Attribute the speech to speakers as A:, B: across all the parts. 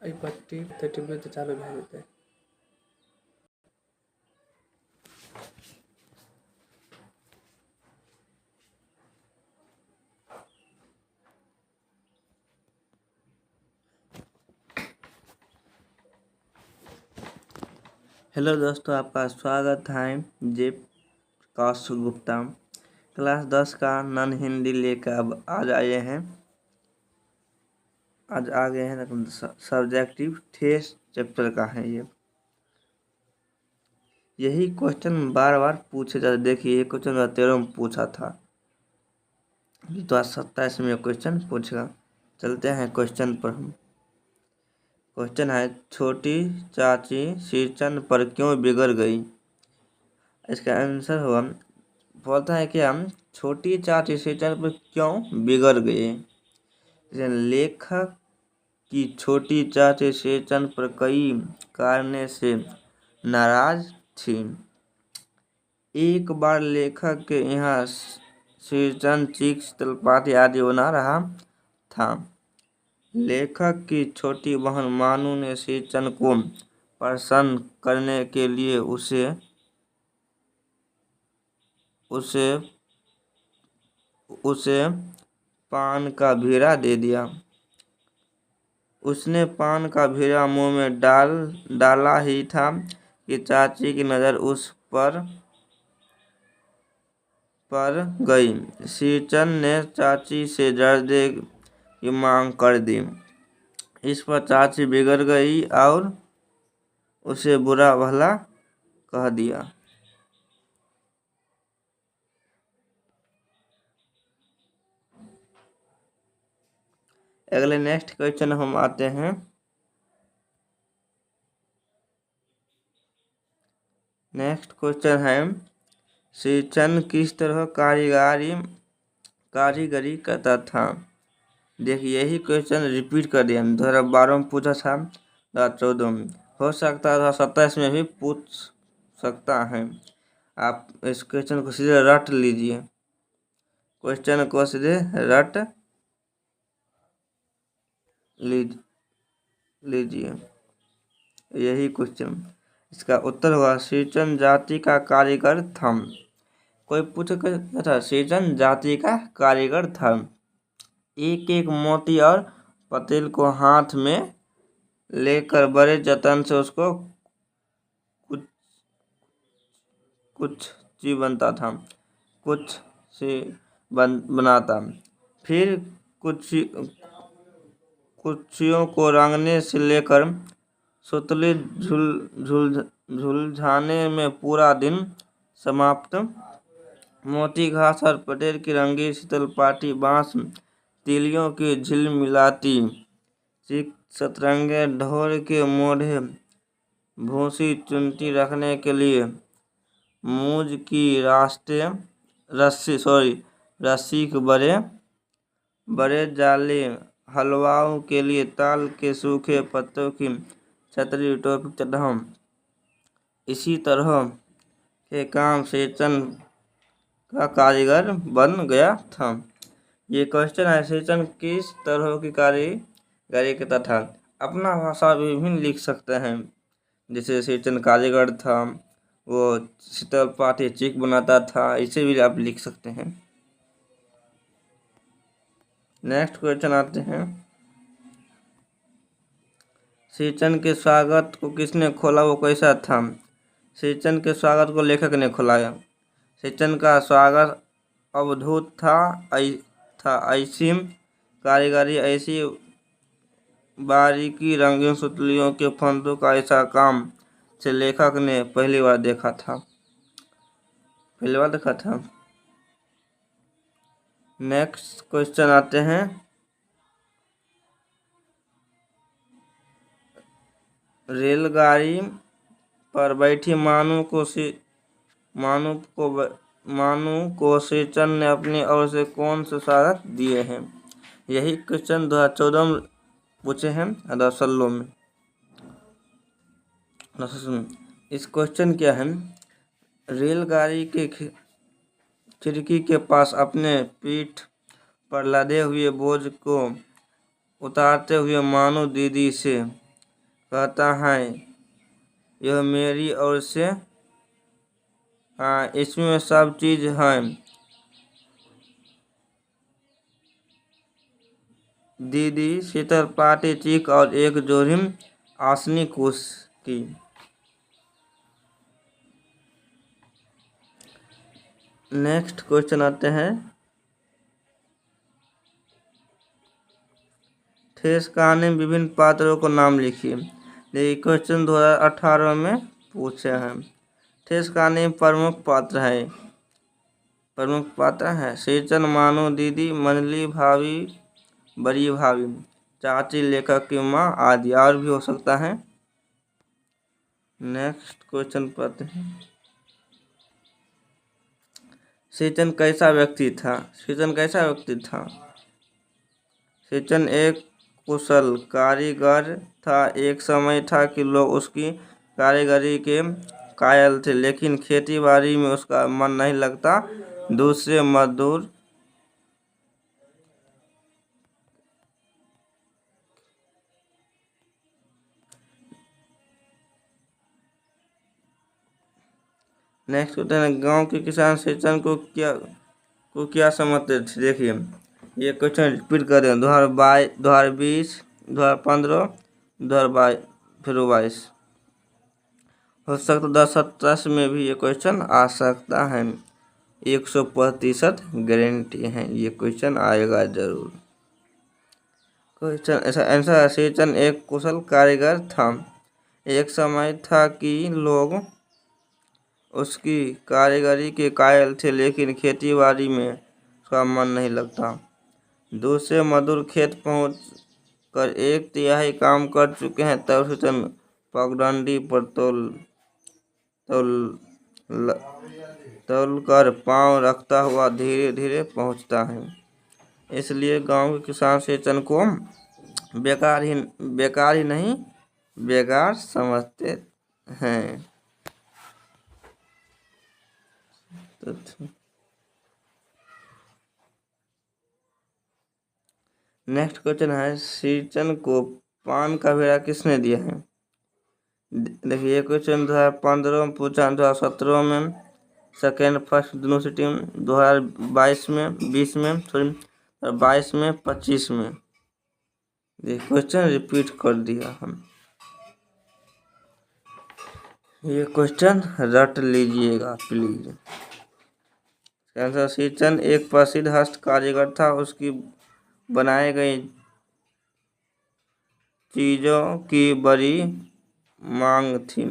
A: पट्टी टिप्पणी तो चालू भए जेतै। हेलो दोस्तों, आपका स्वागत है जे प्रकाश गुप्ता क्लास 10 का नॉन हिंदी लेकर अब आज आए हैं। आज आ गए हैं सब्जेक्टिव टेस्ट चैप्टर का है ये। यही क्वेश्चन बार बार पूछे जाते। देखिए ये क्वेश्चन 13 में पूछा था, 2027 में क्वेश्चन पूछेगा। चलते हैं क्वेश्चन पर। हम क्वेश्चन है, छोटी चाची सिंचन पर क्यों बिगड़ गई। इसका आंसर होगा, बोलता है कि हम छोटी चाची सिंचन पर क्यों बिगड़ गए। लेखक की छोटी चाची सिंचन पर कई कारणों से नाराज थी। एक बार लेखक के यहाँ सिंचन चीख शीतलपाती आदि बना रहा था। लेखक की छोटी बहन मानू ने सिंचन को प्रसन्न करने के लिए उसे पान का भीरा दे दिया। उसने पान का भीरा मुंह में डाला ही था कि चाची की नज़र उस पर गई। सिंचन ने चाची से जर्दे की मांग कर दी। इस पर चाची बिगड़ गई और उसे बुरा भला कह दिया। अगले नेक्स्ट क्वेश्चन हम आते हैं। नेक्स्ट क्वेश्चन है, सिंचन किस तरह कारीगरी करता था। देखिए यही क्वेश्चन रिपीट कर दिया। 2012 में पूछा था, 2014 में हो सकता है, 2027 में भी पूछ सकता है। आप इस क्वेश्चन को सीधे रट लीजिए। क्वेश्चन को सीधे रट लीजिए। यही क्वेश्चन, इसका उत्तर हुआ सिंचन जाति का कारीगर था। कोई पूछ था, सिंचन जाति का कारीगर था। एक एक मोती और पतेल को हाथ में लेकर बड़े जतन से उसको कुछ चीज बनता था, कुछ से बनाता। फिर कुर्सियों को रंगने से लेकर सुतली झुलझाने में पूरा दिन समाप्त। मोती घास और पटेल की रंगी शीतलपाटी, बांस तीलियों की झिलमिलाती सतरंगे, ढोल के मोढ़े, भूसी चुनटी रखने के लिए मूज की रस्सी के बड़े जाले, हलवाओं के लिए ताल के सूखे पत्तों की छतरी, टोपी तथा इसी तरह के काम सिंचन का कारीगर बन गया था। ये क्वेश्चन है, सिंचन किस तरह की कारीगरी करता था। अपना भाषा विभिन्न लिख सकते हैं। जैसे सिंचन कारीगर था, वो शीतलपाटी चीक बनाता था, इसे भी आप लिख सकते हैं। नेक्स्ट क्वेश्चन आते हैं, सिंचन के स्वागत को किसने खोला, वो कैसा था। सिंचन के स्वागत को लेखक ने खोलाया। सिंचन का स्वागत अद्भुत था। ऐसी कारीगरी, ऐसी बारीकी, रंगीन सुतलियों के फंदों का ऐसा काम से लेखक ने पहली बार देखा था। नेक्स्ट क्वेश्चन आते हैं, रेलगाड़ी पर बैठी मानू को सिंचन ने अपनी ओर से कौन से स्वागत दिए हैं। यही क्वेश्चन 2014 में पूछे हैं, 2016 में। इस क्वेश्चन क्या है, रेलगाड़ी के खिड़की के पास अपने पीठ पर लदे हुए बोझ को उतारते हुए मानू दीदी से कहता है यह मेरी ओर से, हाँ इसमें सब चीज़ है। दीदी शीतल पाटी चीख और एक जोरी आसनी कुश की। नेक्स्ट क्वेश्चन आते हैं, ठेस कहानी में विभिन्न पात्रों को नाम लिखिए। ये क्वेश्चन 2018 में पूछे हैं। ठेस कहानी में प्रमुख पात्र है सेचन, मानो, दीदी, मंजली, भाभी, बड़ी भाभी, चाची, लेखक की माँ आदि, और भी हो सकता है। नेक्स्ट क्वेश्चन पढ़ते हैं, सेचन कैसा व्यक्ति था? सेचन एक कुशल कारीगर था। एक समय था कि लोग उसकी कारीगरी के कायल थे, लेकिन खेती बाड़ी में उसका मन नहीं लगता। दूसरे मजदूर नेक्स्ट होता है, गांव के किसान सेचन को क्या समझते थे? देखिए ये क्वेश्चन रिपीट कर रहे हैं, 2020, 2015, 2022, फिर 22 हो सकता 2027 में भी ये क्वेश्चन आ सकता है। 100% गारंटी है ये क्वेश्चन आएगा जरूर। क्वेश्चन ऐसा आंसर, सेचन एक कुशल कारीगर था। एक समय था कि लोग उसकी कारीगरी के कायल थे, लेकिन खेती बाड़ी में उसका मन नहीं लगता। दूसरे मजदूर खेत पहुंच कर 1/3 काम कर चुके हैं, तब सेचन पगडंडी पर तौल कर पांव रखता हुआ धीरे धीरे पहुंचता है। इसलिए गांव के किसान सेचन को बेकार ही नहीं बेकार समझते हैं। नेक्स्ट क्वेश्चन है, सेचन को पान का भेड़ा किसने दिया है? देखिए क्वेश्चन 2015 में पूछा, 2017 में, सेकेंड फर्स्ट दोनों सिटी में, 2022 में, 20 में, सॉरी 22 में, 25 में। ये क्वेश्चन रिपीट कर दिया हम। ये क्वेश्चन रट लीजिएगा प्लीज। आंसर, सेचन एक प्रसिद्ध हस्त कारीगर था। उसकी बनाए गई चीजों की बड़ी मांग थी।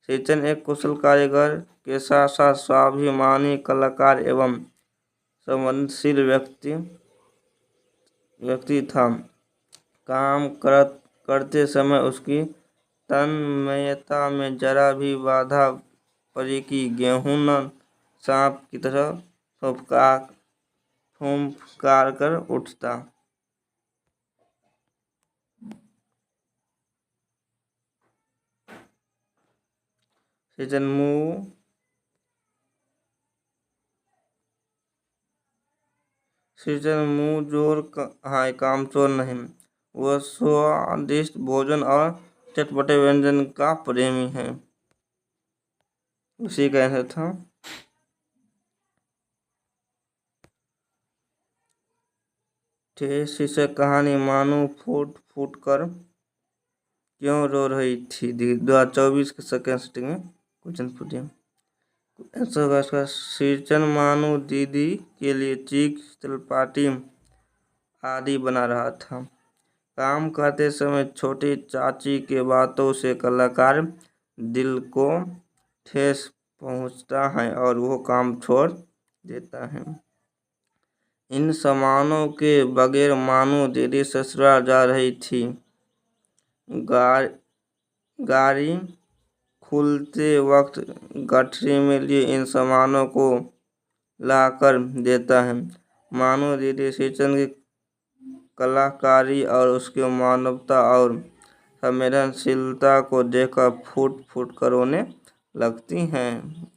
A: सेचन एक कुशल कारीगर के साथ साथ स्वाभिमानी कलाकार एवं संवेदनशील व्यक्ति था। काम करते समय उसकी तन्मयता में जरा भी बाधा पड़ी कि गेहूं न सांप की तरह फुंकार कर उठता। सेचन मुंह जोर है, कामचोर नहीं। वह स्वादिष्ट भोजन और चटपटे व्यंजन का प्रेमी है। उसी का आंसर था। शीर्षक कहानी, मानो फूट फूट कर क्यों रो रही थी? 2024 के सेकेंड सिटिंग में क्वेश्चन पूछे। सेचन मानो दीदी के लिए चीख, पार्टी आदि बना रहा था। काम करते समय छोटी चाची के बातों से कलाकार दिल को ठेस पहुंचता है और वो काम छोड़ देता है। इन सामानों के बगैर मानो दीदी ससुराल जा रही थी। गाड़ी खुलते वक्त गठरी में लिए इन सामानों को लाकर देता है। मानो दीदी सेचन की कलाकारी और उसकी मानवता और संवेदनशीलता को देखकर फूट फूट कर रोने लगती हैं।